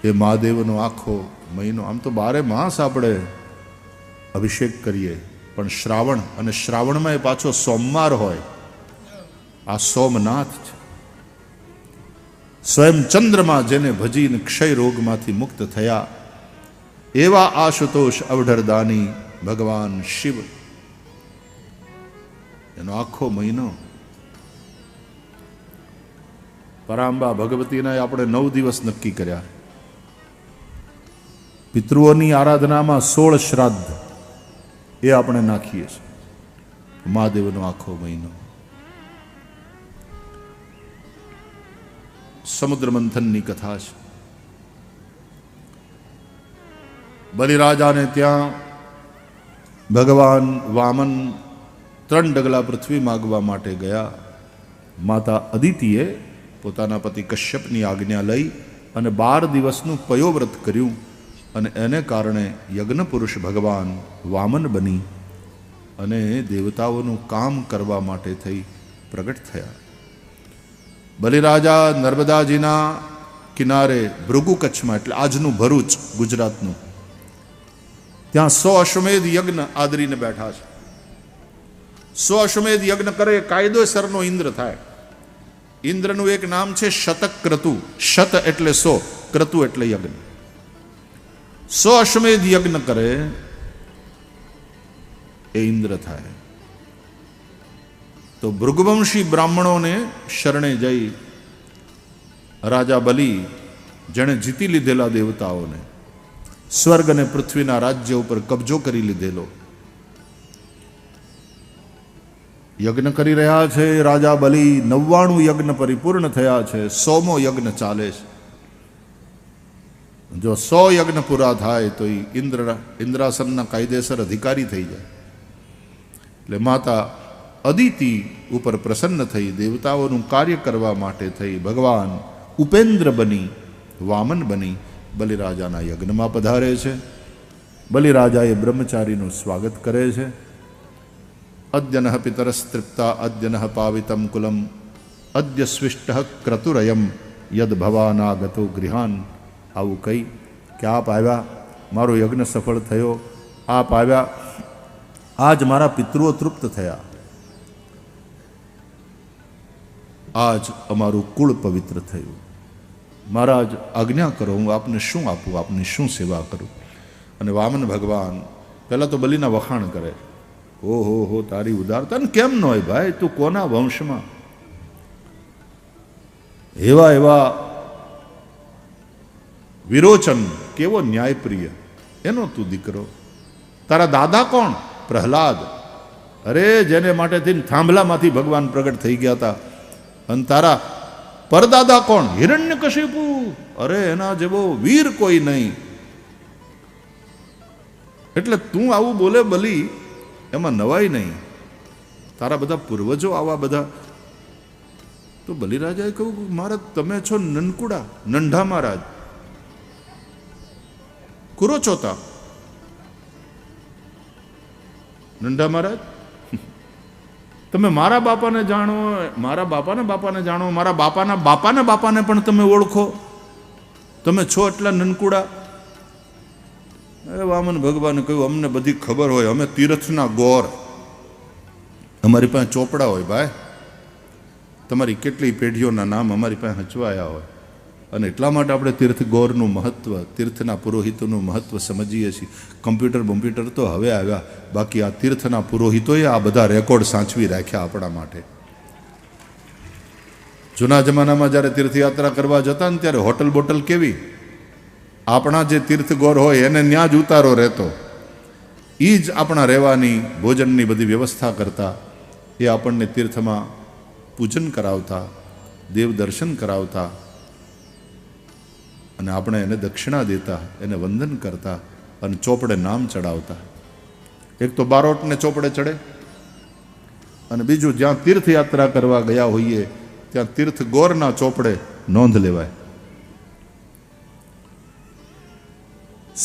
એ મહાદેવનો આખો મહિનો, આમ તો 12 માસ આપણે અભિષેક કરીએ, પણ શ્રાવણ, અને શ્રાવણમાં એ પાછો સોમવાર હોય, આ સોમનાથ છે. સ્વયં ચંદ્રમાં જેને ભજીને ક્ષય રોગમાંથી મુક્ત થયા એવા આશુતોષ અવઢરદાની ભગવાન શિવ, એનો આખો મહિનો. પરાંબા ભગવતીના આપણે 9 દિવસ નક્કી કર્યા. પિતૃઓની આરાધનામાં 16 શ્રાદ્ધ એ આપણે નાખીએ છીએ. મહાદેવનો આખો મહિનો. સમુદ્ર મંથનની કથા છે. બલિરાજાને ત્યાં ભગવાન વામન 3 ડગલા પૃથ્વી માગવા માટે ગયા. માતા અદિતિએ પોતાના પતિ કશ્યપની આજ્ઞા લઈ અને 12 દિવસનું પયોવ્રત કર્યું, અને એને કારણે યજ્ઞ પુરુષ ભગવાન વામન બની અને દેવતાઓનું કામ કરવા માટે થઈ પ્રગટ થયા. બલિરાજા નર્મદાજીના કિનારે ભૃગુ કચ્છમાં, એટલે આજનું ભરૂચ ગુજરાતનું, ત્યાં 100 અશ્વમેધ યજ્ઞ આદરીને બેઠા છે. 100 અશ્વમેધ યજ્ઞ કરે કાયદેસરનો ઇન્દ્ર થાય. ઇન્દ્રનું એક નામ છે શતક્રતુ. શત એટલે 100, ક્રતુ એટલે યજ્ઞ. 100 અશ્વમેધ યજ્ઞ કરે એ ઇન્દ્ર થાય. તો ભૃગવંશી બ્રાહ્મણોને શરણે જઈ રાજા બલિ, જેણે જીતી લીધેલા દેવતાઓને, સ્વર્ગ અને પૃથ્વીના રાજ્ય ઉપર કબજો કરી લીધેલો, યજ્ઞ કરી રહ્યા છે. રાજા બલિ 99 યજ્ઞ પરિપૂર્ણ થયા છે. 100મો યજ્ઞ ચાલે છે. જો 100 યજ્ઞ પૂરા થાય તો ઇન્દ્રાસનના કાયદેસર અધિકારી થઈ જાય. એટલે માતા અદિતિ ઉપર પ્રસન્ન થઈ દેવતાઓનું કાર્ય કરવા માટે થઈ ભગવાન ઉપેન્દ્ર બની, વામન બની બલિરાજાના યજ્ઞમાં પધારે છે. બલિરાજાએ બ્રહ્મચારીનું સ્વાગત કરે છે. અદ્યનઃ પિતરસ્તૃપ્તા અદ્યનઃ પાવિતમ કુલમ અદ્ય સ્વિષ્ટ ક્રતુરયમ યદ ભવાનાગતો ગૃહાન. આવું કહી કે આપ આવ્યા, મારો યજ્ઞ સફળ થયો, આપ આવ્યા, આજ મારા પિતૃઓ તૃપ્ત થયા, આજ અમારું કુળ પવિત્ર થયું. મહારાજ આજ્ઞા કરો, હું આપને શું આપું, આપની શું સેવા કરું. અને વામન ભગવાન પહેલાં તો બલિના વખાણ કરે. ઓહો હો, તારી ઉદારતા ને કેમ ન હોય ભાઈ, તું કોના વંશમાં, એવા એવા વિરોચન, કેવો ન્યાયપ્રિય, એનો તું દીકરો. તારા દાદા કોણ? પ્રહલાદ. અરે જેને માટેથી થાંભલામાંથી ભગવાન પ્રગટ થઈ ગયા હતા. અને તારા પરદાદા કોણ? હિરણ્યકશિપુ. અરે એના જેવો વીર કોઈ નહીં. એટલે તું આવું બોલે બલિ, એમાં નવાઈ નહીં. તારા બધા પૂર્વજો આવા બધા. તો બલિરાજાએ કહ્યું, મહારાજ તમે છો નનકુડા, નંઢા મહારાજ, કુરોચોતા, નંઢા મહારાજ, તમે મારા બાપાને જાણો, મારા બાપાના બાપાને જાણો, મારા બાપાના બાપાના બાપાને પણ તમે ઓળખો, તમે છો એટલા નનકુડા. વામન ભગવાને કહ્યું, અમને બધી ખબર હોય, અમે તીર્થના ગોર, અમારી પાસે ચોપડા હોય ભાઈ, તમારી કેટલી પેઢીઓના નામ અમારી પાસે હચવાયા હોય, અને એટલા માટે આપણે તીર્થ ગોરનું મહત્વ, તીર્થના પુરોહિતોનું મહત્વ સમજીએ છીએ. કમ્પ્યુટર તો હવે આવ્યા, બાકી આ તીર્થના પુરોહિતોએ આ બધા રેકોર્ડ સાચવી રાખ્યા આપણા માટે. જૂના જમાનામાં જ્યારે તીર્થયાત્રા કરવા જતા ને ત્યારે હોટલ બોટલ કેવી, આપણા જે તીર્થગોર હોય એને ત્યાં જ ઉતારો રહેતો, એ જ આપણા રહેવાની ભોજનની બધી વ્યવસ્થા કરતા, એ આપણને તીર્થમાં પૂજન કરાવતા, દેવ દર્શન કરાવતા, અને આપણે એને દક્ષિણા દેતા, એને વંદન કરતા, અને ચોપડે નામ ચડાવતા. એક તો બારોટને ચોપડે ચડે, અને બીજું જ્યાં તીર્થયાત્રા કરવા ગયા હોઈએ ત્યાં તીર્થ ગોરના ચોપડે નોંધ લેવાય.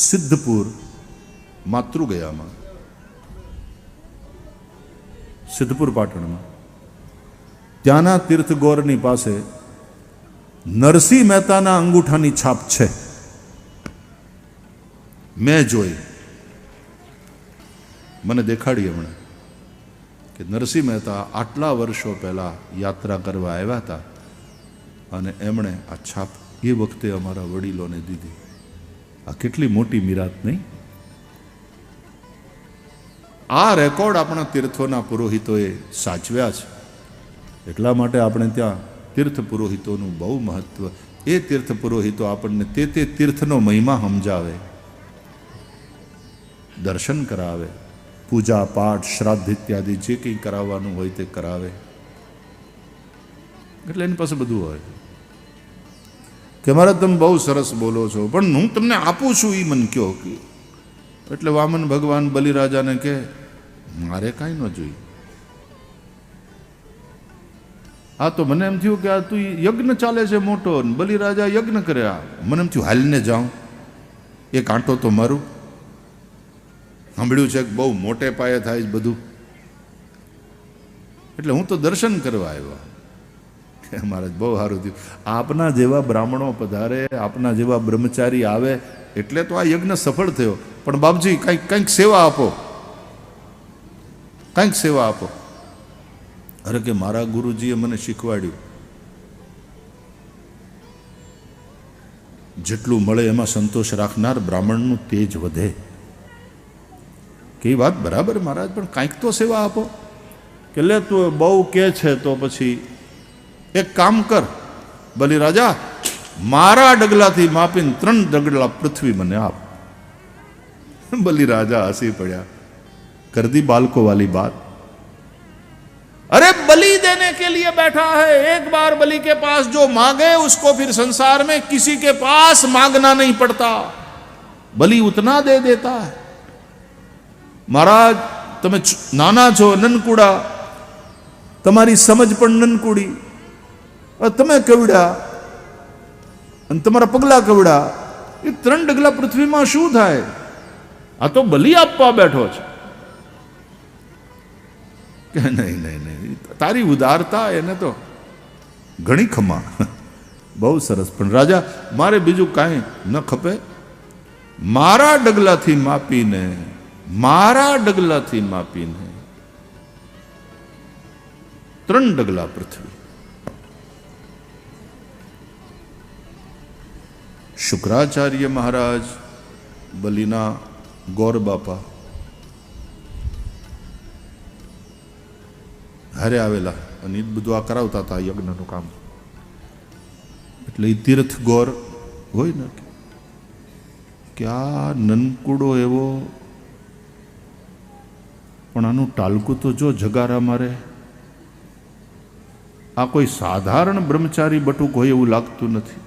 સિદ્ધપુર માતૃગયામાં, સિદ્ધપુર પાટણમાં, ત્યાંના તીર્થ ગોરની પાસે નરસિંહ મહેતાના અંગૂઠાની છાપ છે. મેં જોઈ, મને દેખાડી હમણાં કે નરસિંહ મહેતા આટલા વર્ષો પહેલાં યાત્રા કરવા આવ્યા હતા અને એમણે આ છાપ એ વખતે અમારા વડીલોને દીધી. આ કેટલી મોટી મીરાત નહીં? આ રેકોર્ડ આપણા તીર્થોના પુરોહિતોએ સાચવ્યા છે. એટલા માટે આપણે ત્યાં તીર્થ પુરોહિતોનું બહુ મહત્વ. એ તીર્થ પુરોહિતો આપણને તે તીર્થનો મહિમા સમજાવે, દર્શન કરાવે, પૂજા પાઠ શ્રાદ્ધ ઇત્યાદિ જે કંઈ કરાવવાનું હોય તે કરાવે. એટલે એની પાસે બધું હોય કે મારે તમે બહુ સરસ બોલો છો, પણ હું તમને આપું છું એ મન કયો. એટલે વામન ભગવાન બલિરાજાને કહે મારે કાંઈ ન જોઈએ. આ તો મને એમ થયું કે આ તું યજ્ઞ ચાલે છે મોટો, બલિરાજા યજ્ઞ કર્યા. મને એમ થયું હાલીને જાઉં, એક આંટો તો મારું. સાંભળ્યું છે કે બહુ મોટે પાયે થાય છે બધું, એટલે હું તો દર્શન કરવા આવ્યા. મહારાજ બહુ સારું થયું, આપના જેવા બ્રાહ્મણો પધારે, આપના જેવા બ્રહ્મચારી આવે એટલે તો આ યજ્ઞ સફળ થયો. પણ બાપજી કંઈક સેવા આપો, કંઈક સેવા આપો. અરે કે મારા ગુરુજીએ મને શીખવાડ્યું જેટલું મળે એમાં સંતોષ રાખનાર બ્રાહ્મણનું તેજ વધે. કે વાત બરાબર મહારાજ, પણ કાંઈક તો સેવા આપો. કે લે તું બહુ કે છે તો પછી એક કામ કર બલિરાજા, મારા ડગલાથી માપીને 3 ડગલા પૃથ્વી મને આપ. બલિરાજા હસી પડ્યા. कर दी बालकों वाली बात. अरे बलि देने के लिए बैठा है, एक बार बलि के पास जो मांगे उसको फिर संसार में किसी के पास मांगना नहीं पड़ता, बलि उतना दे देता है. महाराज તમે નાના છો, નનકુડા, તમારી સમજ પણ નનકુડી, તમે કવડા અને તમારા પગલા કવડા, એ 3 ડગલા પૃથ્વીમાં શું થાય? આ તો બલિ આપવા બેઠો છે. કે નહીં નહીં નહીં, તારી ઉદારતા એને તો ઘણી ખમા, બહુ સરસ. પણ રાજા મારે બીજું કાંઈ ન ખપે, મારા ડગલાથી માપીને, મારા ડગલાથી માપીને 3 ડગલા પૃથ્વી. શુક્રાચાર્ય મહારાજ બલિના ગોર બાપા હારે આવેલા અને એ બધું આ કરાવતા હતા યજ્ઞનું કામ. એટલે એ તીર્થ ગોર હોય ને કે આ નનકુડો એવો, પણ આનું ટાલકું તો જો જગારા મારે. આ કોઈ સાધારણ બ્રહ્મચારી બટુક હોય એવું લાગતું નથી.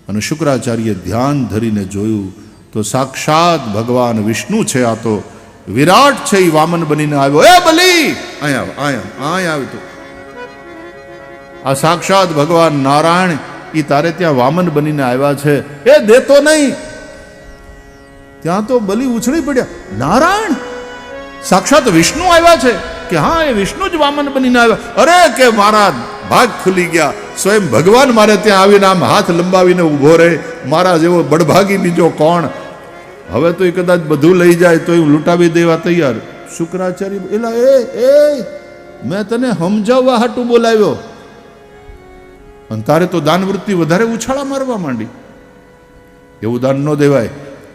અને શુક્રાચાર્ય ધ્યાન ધરીને જોયું તો સાક્ષાત ભગવાન વિષ્ણુ છે. આ તો વિરાટ છે, એ વામન બનીને આવ્યો. એ બલિ અહીંયા આવ્યો તો આ સાક્ષાત ભગવાન નારાયણ એ તારે ત્યાં વામન બનીને આવ્યા છે. એ દેતો નહીં. ત્યાં તો બલિ ઉછળી પડ્યા, નારાયણ સાક્ષાત વિષ્ણુ આવ્યા છે? કે હા, એ વિષ્ણુ જ વામન બનીને આવ્યા. અરે કે મારા ભાગ ખુલી ગયા, સ્વયં ભગવાન મારે ત્યાં આવીને આમ હાથ લંબાવીને ઊભો રહે. મારા જેવો બડભાગી બીજો કોણ? હવે તો એ કદાચ બધું લઈ જાય તો એ લૂંટાવી દેવા તૈયાર. શુક્રાચાર્ય એલા એ મેં તને સમજાવવા હાટું બોલાવ્યો અને તારે તો દાનવૃત્તિ વધારે ઉછાળા મારવા માંડી. એવું દાન ન દેવાય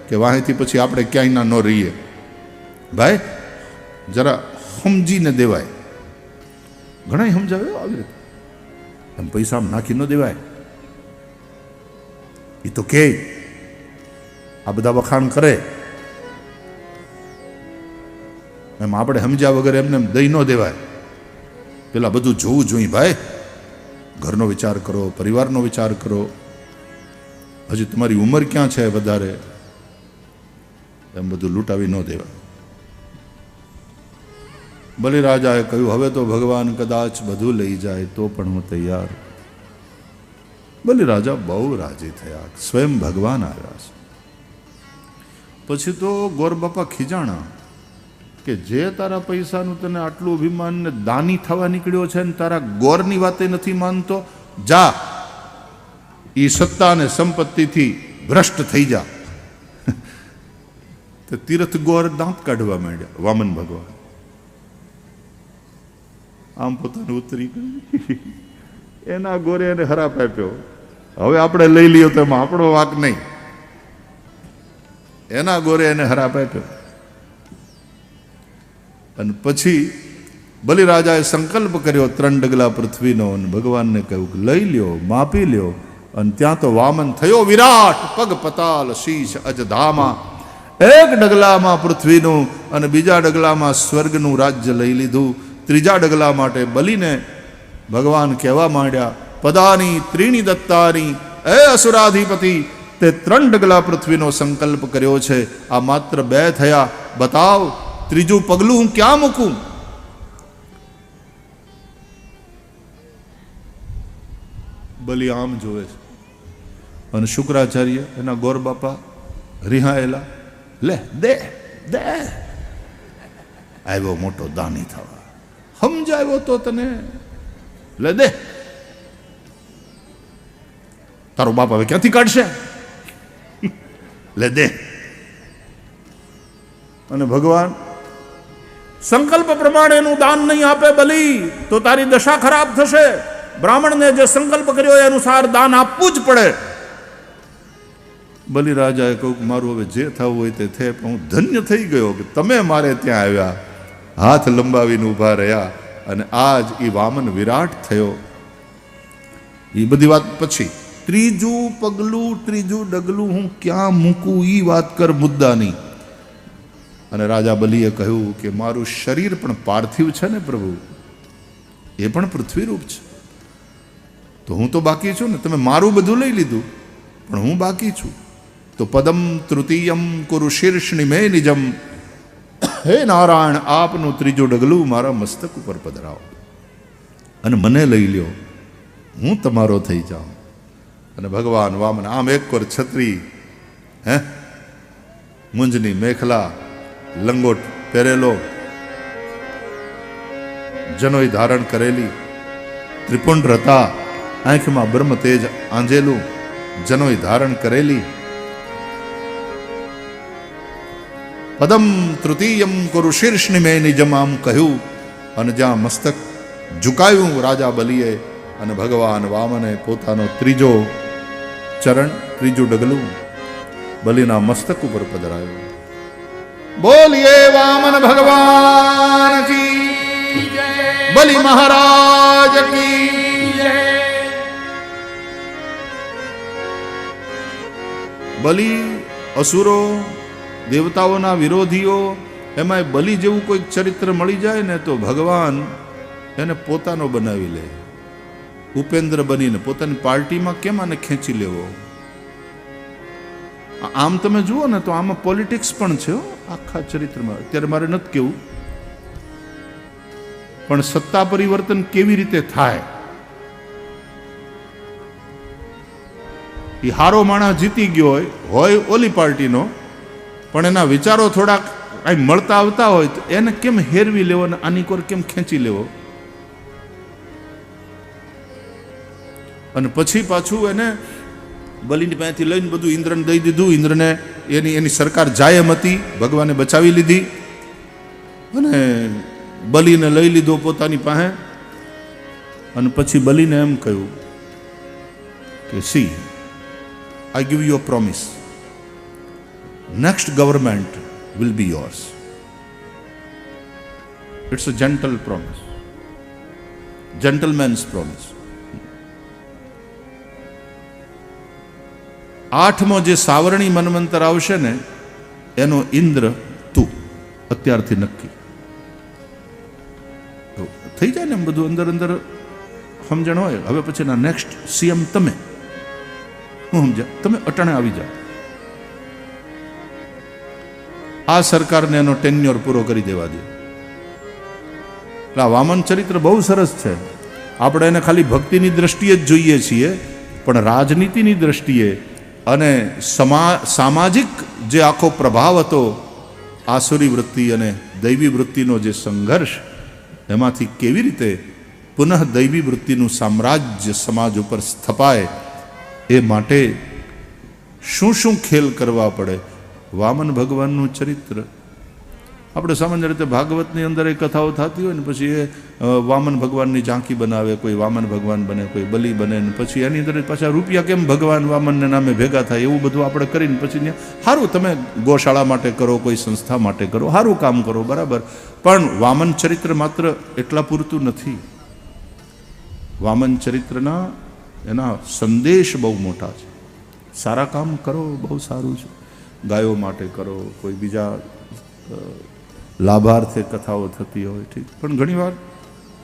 કે વાંહીથી પછી આપણે ક્યાંય ના ન રહીએ. ભાઈ જરા સમજીને દેવાય. ઘણા સમજાવે આવી રીતે, એમ પૈસા નાખી ન દેવાય. એ તો કે આ બધા વખાણ કરે, એમ આપણે સમજ્યા વગર એમને દઈ ન દેવાય. પેલા બધું જોવું જોઈએ ભાઈ. ઘરનો વિચાર કરો, પરિવારનો વિચાર કરો. હજી તમારી ઉંમર ક્યાં છે વધારે, એમ બધું લૂંટાવી ન દેવાય. બલિરાજાએ કહ્યું હવે તો ભગવાન કદાચ બધું લઈ જાય તો પણ હું તૈયાર. બલિરાજા બહુ રાજી થયા, સ્વયં ભગવાન આવ્યા છે. પછી તો ગોર બાપા ખીજાણા કે જે તારા પૈસાનું તને આટલું અભિમાન ને દાની થવા નીકળ્યો છે ને તારા ગોરની વાતે નથી માનતો, જા એ સત્તા અને સંપત્તિથી ભ્રષ્ટ થઈ જા. તો તીર્થ ગોર દાંત કાઢવા માંડ્યા વામન ભગવાન. આમ પોતાનું ઉતરી એના ગોરે એને હરાપ આપ્યો. હવે આપણે લઈ લઈએ તો એમાં આપણો વાંક નહીં. એના ગોરે એને હરાપ આપ્યો. અને પછી બલિરાજાએ સંકલ્પ કર્યો 3 ડગલા પૃથ્વીનો, અને ભગવાનને કહ્યું કે લઈ લ્યો, માપી લ્યો. અને ત્યાં તો વામન થયો વિરાટ, પગ પતાલ શીશ અજધામા. 1 ડગલામાં પૃથ્વીનું અને બીજા ડગલામાં સ્વર્ગનું રાજ્ય લઈ લીધું. 3જા ડગલા માટે બલિને ભગવાન કહેવા માંડ્યા, પદાની ત્રીણી દત્તાની, એ અસુરાધિપતિ, તે 3 ડગલા પૃથ્વીનો સંકલ્પ કર્યો છે, આ માત્ર 2 થયા, બતાવ 3જું પગલું હું ક્યાં મૂકું? બલિ આમ જોવે છે, અને શુક્રાચાર્ય એના ગોર બાપા રિહાયેલા, લે દે દે, આવ્યો મોટો દાની થવા, સમજાવ્યો તો તને, લે દે. તારો બાપ હવે ક્યાંથી કાઢશે? લે દે. અને ભગવાન સંકલ્પ પ્રમાણેનું દાન નહીં આપે બલિ તો તારી દશા ખરાબ થશે. બ્રાહ્મણને જે સંકલ્પ કર્યો એ અનુસાર દાન આપવું જ પડે. બલિરાજાએ કહ્યું કે મારું હવે જે થવું હોય તે થે, પણ હું ધન્ય થઈ ગયો કે તમે મારે ત્યાં આવ્યા, હાથ લંબાવીને ઊભા રહ્યા, અને આજ એ વામન વિરાટ થયો. એ બધી વાત પછી 3જું પગલું 3જું ડગલું હું ક્યાં મૂકું એ વાત કર, મુદ્દા નહીં. અને રાજા બલિએ કહ્યું કે મારું શરીર પણ પાર્થિવ છે ને પ્રભુ, એ પણ પૃથ્વીરૂપ છે, તો હું તો બાકી છું ને. તમે મારું બધું લઈ લીધું પણ હું બાકી છું. તો પદમ તૃતીયમ કુરુ શીર્ષણી મે નિજમ, હે નારાયણ આપનું 3જું ડગલું મારા મસ્તક ઉપર પધરાવો અને મને લઈ લ્યો, હું તમારો થઈ જાઉં. અને ભગવાન વામન આમ એક કોર છત્રી, મુંજની મેખલા, લંગોટ પહેરેલો, જનોઈ ધારણ કરેલી, ત્રિપુંડ રતા, આંખમાં બ્રહ્મ તેજ આંજેલું, જનોઈ ધારણ કરેલી. પદમ તૃતીયમ કુરુ શીર્ષની મેં નિજમ આમ કહ્યું, અને જ્યાં મસ્તક ઝુકાયું રાજા બલિએ, અને ભગવાન વામને પોતાનો 3જો ચરણ 3જું ડગલું બલિના મસ્તક ઉપર પધરાયું. બોલીએ વામન ભગવાન કી જય, બલિ મહારાજ કી જય. બલિ અસુરો, દેવતાઓના વિરોધીઓ, એમાં બલિ જેવું કોઈક ચરિત્ર મળી જાય ને તો ભગવાન એને પોતાનો બનાવી લે. ઉપેન્દ્ર બનીને પોતાની પાર્ટીમાં કેમ આને ખેંચી લેવો? આમ તમે જુઓ ને તો આમાં પોલિટિક્સ પણ છે આખા ચરિત્રમાં. અત્યારે મારે નથી કેવું, પણ સત્તા પરિવર્તન કેવી રીતે થાય, એ હારો માણસ જીતી ગયો હોય ઓલી પાર્ટીનો, પણ એના વિચારો થોડાક અહીં મળતા આવતા હોય તો એને કેમ હેરવી લેવો અને આની કોર કેમ ખેંચી લેવો? અને પછી પાછું એને બલિની પાસેથી લઈને બધું ઇન્દ્રને દઈ દીધું. ઇન્દ્રને એની સરકાર જાયમ હતી, ભગવાને બચાવી લીધી, અને બલિને લઈ લીધો પોતાની પાસે. અને પછી બલિને એમ કહ્યું કે C, I give you a promise. Next government will be yours. It's a gentle promise. Gentleman's promise. 8મો જે સાવરણી મન્વંતર આવશે ને એનો ઇન્દ્ર તું અત્યારથી નક્કી થઈ જાય ને. એમ બધું અંદર અંદર સમજણ હોય. હવે પછીના નેક્સ્ટ સીએમ તમે, હું સમજ્યા, તમે અટાણે આવી જાઓ. આ સરકારને એનો ટેન્યોર પૂરો કરી દેવા દે. એટલે આ વામન ચરિત્ર બહુ સરસ છે. આપણે એને ખાલી ભક્તિની દ્રષ્ટિએ જ જોઈએ છીએ, પણ રાજનીતિની દ્રષ્ટિએ અને સામાજિક જે આખો પ્રભાવ હતો, આસુરી વૃત્તિ અને દૈવી વૃત્તિનો જે સંઘર્ષ, એમાંથી કેવી રીતે પુનઃ દૈવી વૃત્તિનું સામ્રાજ્ય સમાજ ઉપર સ્થપાય, એ માટે શું શું ખેલ કરવા પડે વામન ભગવાનનું ચરિત્ર. આપણે સામાન્ય રીતે ભાગવતની અંદર એ કથાઓ થતી હોય ને પછી એ વામન ભગવાનની ઝાંખી બનાવે, કોઈ વામન ભગવાન બને, કોઈ બલિ બને, ને પછી એની અંદર પાછા રૂપિયા કેમ ભગવાન વામનને નામે ભેગા થાય એવું બધું આપણે કરીને પછી સારું તમે ગોશાળા માટે કરો, કોઈ સંસ્થા માટે કરો, સારું કામ કરો, બરાબર, પણ વામન ચરિત્ર માત્ર એટલા પૂરતું નથી. વામન ચરિત્રના એના સંદેશ બહુ મોટા છે. સારા કામ કરો બહુ સારું છે, ગાયો માટે કરો, કોઈ બીજા લાભાર્થે કથાઓ થતી હોય, ઠીક, પણ ઘણીવાર